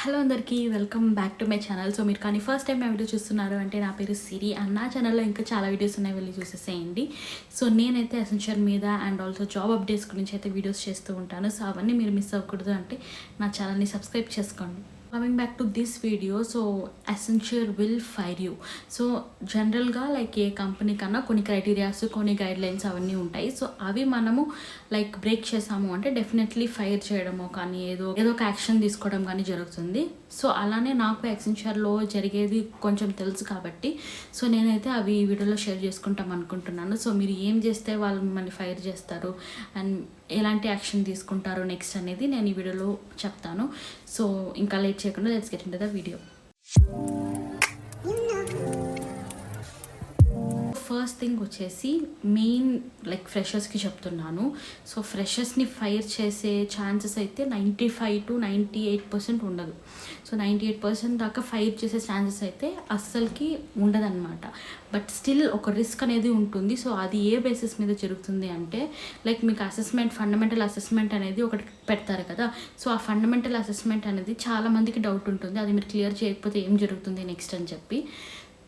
Hello అందరికీ welcome back to my channel. So మీరు కానీ ఫస్ట్ టైం నా వీడియో చూస్తున్నారు అంటే నా పేరు సిరి అండ్ నా ఛానల్లో ఇంకా చాలా వీడియోస్ ఉన్నాయి, వెళ్ళి చూసేసేయండి. సో నేనైతే అసెన్షియల్ మీద అండ్ ఆల్సో జాబ్ అప్డేట్స్ గురించి అయితే వీడియోస్ చేస్తూ ఉంటాను. సో అవన్నీ మీరు మిస్ అవ్వకూడదు అంటే నా ఛానల్ని సబ్స్క్రైబ్ చేసుకోండి. Coming back to this video, so essential will fire you. So జనరల్గా లైక్ ఏ కంపెనీ కన్నా కొన్ని క్రైటీరియాస్, కొన్ని గైడ్లైన్స్ అవన్నీ ఉంటాయి. సో అవి మనము లైక్ బ్రేక్ చేసాము అంటే డెఫినెట్లీ ఫైర్ చేయడమో కానీ ఏదో ఒక యాక్షన్ తీసుకోవడం కానీ జరుగుతుంది. సో అలానే నాకు అసెన్షియల్లో జరిగేది కొంచెం తెలుసు కాబట్టి సో నేనైతే అవి ఈ వీడియోలో షేర్ చేసుకుంటాం అనుకుంటున్నాను. సో మీరు ఏం చేస్తే వాళ్ళు మిమ్మల్ని ఫైర్ చేస్తారు అండ్ ఎలాంటి యాక్షన్ తీసుకుంటారు నెక్స్ట్ అనేది నేను ఈ వీడియోలో చెప్తాను. సో ఇంకా లేట్ చేయకుండా let's get into the video. First thing వచ్చేసి మెయిన్ లైక్ ఫ్రెషర్స్కి చెప్తున్నాను. సో ఫ్రెషర్స్ని ఫైర్ చేసే ఛాన్సెస్ అయితే 95 to 98% ఉండదు. సో 98% దాకా ఫైర్ చేసే ఛాన్సెస్ అయితే అస్సలకి ఉండదన్నమాట. బట్ స్టిల్ ఒక రిస్క్ అనేది ఉంటుంది. సో అది ఏ బేసిస్ మీద జరుగుతుంది అంటే లైక్ మీకు అసెస్మెంట్, ఫండమెంటల్ అసెస్మెంట్ అనేది ఒకటి పెడతారు కదా. సో ఆ ఫండమెంటల్ అసెస్మెంట్ అనేది చాలామందికి డౌట్ ఉంటుంది, అది మీరు క్లియర్ చేయకపోతే ఏం జరుగుతుంది నెక్స్ట్ అని చెప్పి.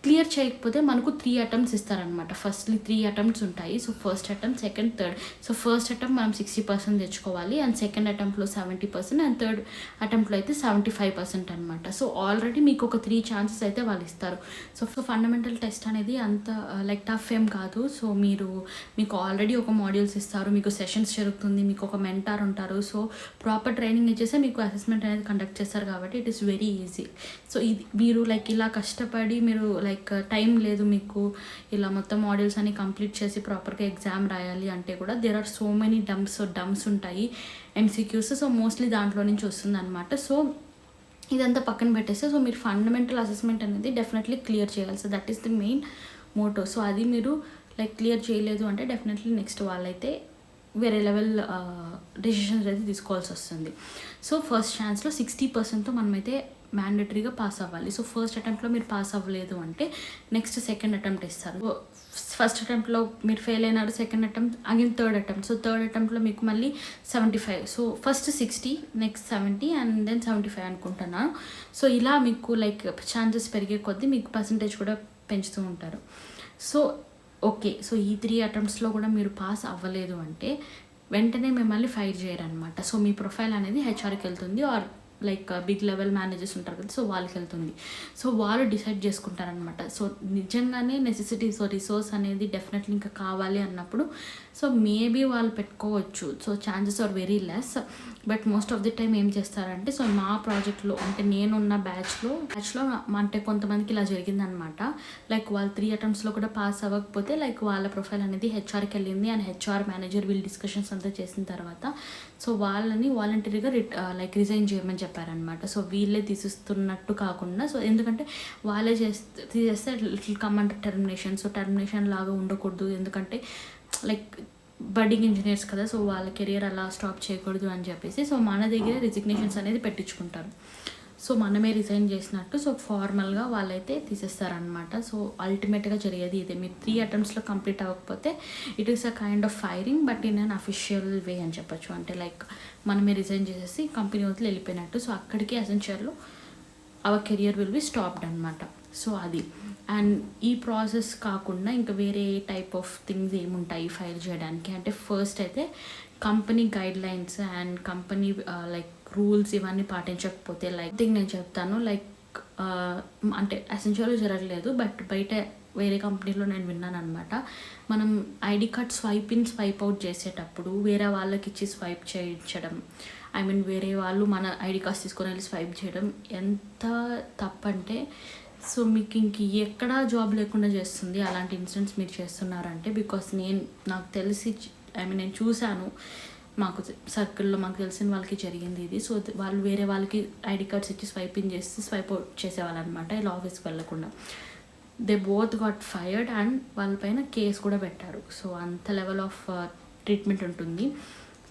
క్లియర్ చేయకపోతే మనకు 3 అటెంప్ట్స్ ఇస్తారనమాట. ఫస్ట్లీ 3 అటెంప్ట్స్ ఉంటాయి. So first attempt, second, third. So first attempt మనం 60% తెచ్చుకోవాలి అండ్ సెకండ్ అటెంప్ట్లో 70% అండ్ థర్డ్ అటెంప్ట్లో అయితే 75% అనమాట. సో ఆల్రెడీ మీకు ఒక 3 ఛాన్సెస్ అయితే వాళ్ళు ఇస్తారు. సో ఫండమెంటల్ టెస్ట్ అనేది అంత లైక్ టఫ్ ఏం కాదు. సో మీకు ఆల్రెడీ ఒక మాడ్యూల్స్ ఇస్తారు, మీకు సెషన్స్ జరుగుతుంది, మీకు ఒక మెంటార్ ఉంటారు. సో ప్రాపర్ ట్రైనింగ్ ఇచ్చేస్తే మీకు అసెస్మెంట్ అనేది కండక్ట్ చేస్తారు కాబట్టి it is very easy. So ఇది మీరు లైక్ ఇలా కష్టపడి మీరు లైక్ టైం లేదు మీకు ఇలా మొత్తం మాడ్యూల్స్ అన్ని కంప్లీట్ చేసి ప్రాపర్గా ఎగ్జామ్ రాయాలి అంటే కూడా there are so many dumps ఉంటాయి, MCQs. సో మోస్ట్లీ దాంట్లో నుంచి వస్తుంది అనమాట. సో ఇదంతా పక్కన పెట్టేస్తే సో మీరు ఫండమెంటల్ అసెస్మెంట్ అనేది డెఫినెట్లీ క్లియర్ చేయాలి. So that is the main motto. So అది మీరు లైక్ క్లియర్ చేయలేదు అంటే డెఫినెట్లీ నెక్స్ట్ వాళ్ళైతే వేరే లెవెల్ డెసిషన్స్ అయితే తీసుకోవాల్సి వస్తుంది. సో ఫస్ట్ ఛాన్స్లో 60%తో మనమైతే మ్యాండేటరీగా పాస్ అవ్వాలి. సో ఫస్ట్ అటెంప్ట్లో మీరు పాస్ అవ్వలేదు అంటే నెక్స్ట్ సెకండ్ అటెంప్ట్ ఇస్తారు. ఫస్ట్ అటెంప్ట్లో మీరు ఫెయిల్ అయినారు, సెకండ్ అటెంప్ట్, అగైన్ థర్డ్ అటెంప్ట్. సో థర్డ్ అటెంప్ట్లో మీకు మళ్ళీ 75. So first 60, next 70 and then 75 అనుకుంటున్నాను. సో ఇలా మీకు లైక్ ఛాన్సెస్ పెరిగే కొద్దీ మీకు పర్సంటేజ్ కూడా పెంచుతూ ఉంటారు. సో ఓకే, సో ఈ 3 అటెంప్ట్స్లో కూడా మీరు పాస్ అవ్వలేదు అంటే వెంటనే మిమ్మల్ని ఫైర్ చేయరనమాట. సో మీ ప్రొఫైల్ అనేది హెచ్ఆర్కి వెళ్తుంది or like big level managers ఉంటారు కదా, సో వాళ్ళకి వెళ్తుంది. సో వాళ్ళు డిసైడ్ చేసుకుంటారనమాట. సో నిజంగానే నెసెసిటీ, సో రిసోర్స్ అనేది డెఫినెట్లీ ఇంకా కావాలి అన్నప్పుడు సో మేబీ వాళ్ళు పెట్టుకోవచ్చు. So chances are very less. But most of the time ఏం చేస్తారంటే సో మా ప్రాజెక్ట్లో అంటే నేనున్న బ్యాచ్లో అంటే కొంతమందికి ఇలా జరిగిందనమాట. లైక్ వాళ్ళు 3 అటెంప్ట్స్లో కూడా పాస్ అవ్వకపోతే లైక్ వాళ్ళ ప్రొఫైల్ అనేది హెచ్ఆర్కి వెళ్ళింది అండ్ హెచ్ఆర్ మేనేజర్ వీళ్ళు డిస్కషన్స్ అంతా చేసిన తర్వాత సో వాళ్ళని వాలంటరీగా లైక్ రిజైన్ చేయమని చెప్పారనమాట. సో వీళ్ళే తీసిస్తున్నట్టు కాకుండా సో ఎందుకంటే వాళ్ళే తీసేస్తే it come under termination. So termination లాగా ఉండకూడదు, ఎందుకంటే లైక్ బడ్డింగ్ ఇంజనీర్స్ కదా, సో వాళ్ళ కెరియర్ అలా స్టాప్ చేయకూడదు అని చెప్పేసి సో మన దగ్గర రిజిగ్నేషన్స్ అనేది పెట్టించుకుంటారు. సో మనమే రిజైన్ చేసినట్టు సో ఫార్మల్గా వాళ్ళైతే తీసేస్తారనమాట. సో అల్టిమేట్గా జరిగేది ఇదే. మీరు 3 అటెంప్ట్స్లో కంప్లీట్ అవ్వకపోతే it is a kind of firing but in unofficial way అని చెప్పొచ్చు. అంటే లైక్ మనమే రిజైన్ చేసేసి కంపెనీ వదిలి వెళ్ళిపోయినట్టు. సో అక్కడికి అసెన్షియల్లో our career will be stopped అనమాట. సో అది. అండ్ ఈ ప్రాసెస్ కాకుండా ఇంకా వేరే టైప్ ఆఫ్ థింగ్స్ ఏముంటాయి ఫైల్ చేయడానికి అంటే ఫస్ట్ అయితే company guidelines and company like rules ఇవన్నీ పాటించకపోతే లైక్ థింగ్ నేను చెప్తాను. లైక్ అంటే అసెన్షియల్లో జరగలేదు బట్ బయట వేరే కంపెనీలో నేను విన్నాను అనమాట. మనం ID card swipe in swipe out చేసేటప్పుడు వేరే వాళ్ళకి ఇచ్చి స్వైప్ చేయించడం, వేరే వాళ్ళు మన ఐడి కార్డ్స్ తీసుకొని వెళ్ళి స్వైప్ చేయడం ఎంత తప్పంటే సో మీకు ఇంక ఎక్కడా జాబ్ లేకుండా చేస్తుంది అలాంటి ఇన్సిడెంట్స్ మీరు చేస్తున్నారంటే. బికాస్ నాకు తెలిసి నేను చూశాను, మాకు సర్కిల్లో మాకు తెలిసిన వాళ్ళకి జరిగింది ఇది. సో వాళ్ళు వేరే వాళ్ళకి ఐడి కార్డ్స్ ఇచ్చి స్వైప్ ఇన్ చేసి స్వైప్ అవుట్ చేసేవాళ్ళు అనమాట, ఇలా ఆఫీస్కి వెళ్ళకుండా. They both got fired and వాళ్ళపైన కేసు కూడా పెట్టారు. సో అంత లెవెల్ ఆఫ్ ట్రీట్మెంట్ ఉంటుంది.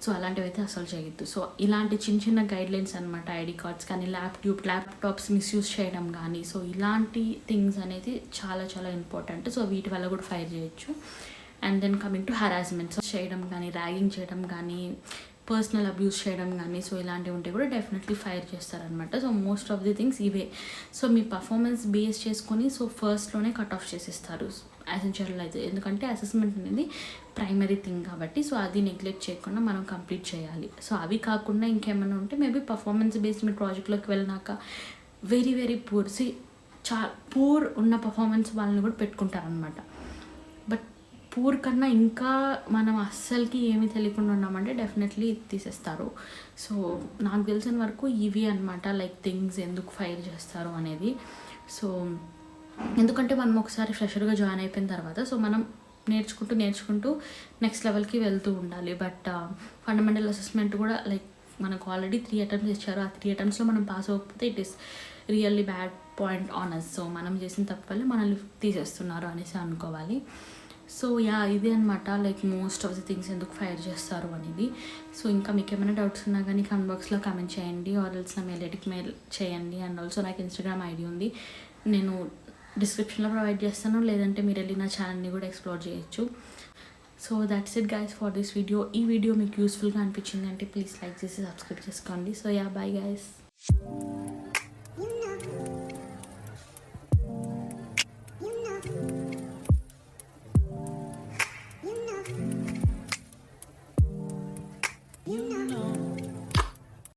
సో అలాంటివి అయితే అసలు చేయొద్దు. సో ఇలాంటి చిన్న గైడ్లైన్స్ అనమాట. ఐడి కార్డ్స్ కానీ ల్యాప్టాప్స్ మిస్యూజ్ చేయడం కానీ సో ఇలాంటి థింగ్స్ అనేది చాలా చాలా ఇంపార్టెంట్. సో వీటి వల్ల కూడా ఫైర్ చేయొచ్చు. And then coming to harassment, so చేయడం కానీ, ర్యాగింగ్ చేయడం కానీ, పర్సనల్ అబ్యూస్ చేయడం కానీ సో ఇలాంటివి ఉంటే కూడా డెఫినెట్లీ ఫైర్ చేస్తారనమాట. So most of the things ఇవే. సో మీ పర్ఫార్మెన్స్ బేస్ చేసుకొని సో ఫస్ట్లోనే కట్ ఆఫ్ చేసేస్తారు యాసెన్షియల్ అయితే, ఎందుకంటే అసెస్మెంట్ అనేది ప్రైమరీ థింగ్ కాబట్టి సో అది నెగ్లెక్ట్ చేయకుండా మనం కంప్లీట్ చేయాలి. సో అవి కాకుండా ఇంకేమైనా ఉంటే మేబీ పర్ఫార్మెన్స్ బేస్డ్ మీ ప్రాజెక్ట్లోకి వెళ్ళినాక వెరీ వెరీ పూర్ పూర్ ఉన్న పర్ఫార్మెన్స్ వాళ్ళని కూడా పెట్టుకుంటారనమాట. బట్ పూర్ కన్నా ఇంకా మనం అస్సలకి ఏమీ తెలియకుండా ఉన్నామంటే డెఫినెట్లీ తీసేస్తారు. సో నాకు తెలిసిన వరకు ఇవి అనమాట లైక్ థింగ్స్ ఎందుకు ఫైర్ చేస్తారు అనేది. సో ఎందుకంటే మనం ఒకసారి ఫ్రెషర్గా జాయిన్ అయిపోయిన తర్వాత సో మనం నేర్చుకుంటూ నెక్స్ట్ లెవెల్కి వెళ్తూ ఉండాలి. బట్ ఫండమెంటల్ అసెస్మెంట్ కూడా లైక్ మనకు ఆల్రెడీ 3 అటెంప్ట్స్ ఇచ్చారు. ఆ 3 అటెంప్ట్స్లో మనం పాస్ అవ్వకపోతే it is really bad point on us. So మనం చేసిన తప్పు వల్ల మనల్ని తీసేస్తున్నారు అనేసి అనుకోవాలి. సో ఇది అనమాట like most of the things ఎందుకు ఫైర్ చేస్తారు అనేది. సో ఇంకా మీకు ఏమైనా డౌట్స్ ఉన్నా కానీ కామెంట్ బాక్స్లో కామెంట్ చేయండి, ఆర్ ఎల్స్ నా మెయిల్ చేయండి. అండ్ ఆల్సో నాకు ఇన్స్టాగ్రామ్ ఐడి ఉంది, నేను డిస్క్రిప్షన్లో ప్రొవైడ్ చేస్తాను, లేదంటే మీరు వెళ్ళి నా ఛానల్ని కూడా ఎక్స్ప్లోర్ చేయొచ్చు. So that's it guys for this video. ఈ వీడియో మీకు యూస్ఫుల్గా అనిపించింది అంటే ప్లీజ్ లైక్ చేసి సబ్స్క్రైబ్ చేసుకోండి. So bye guys.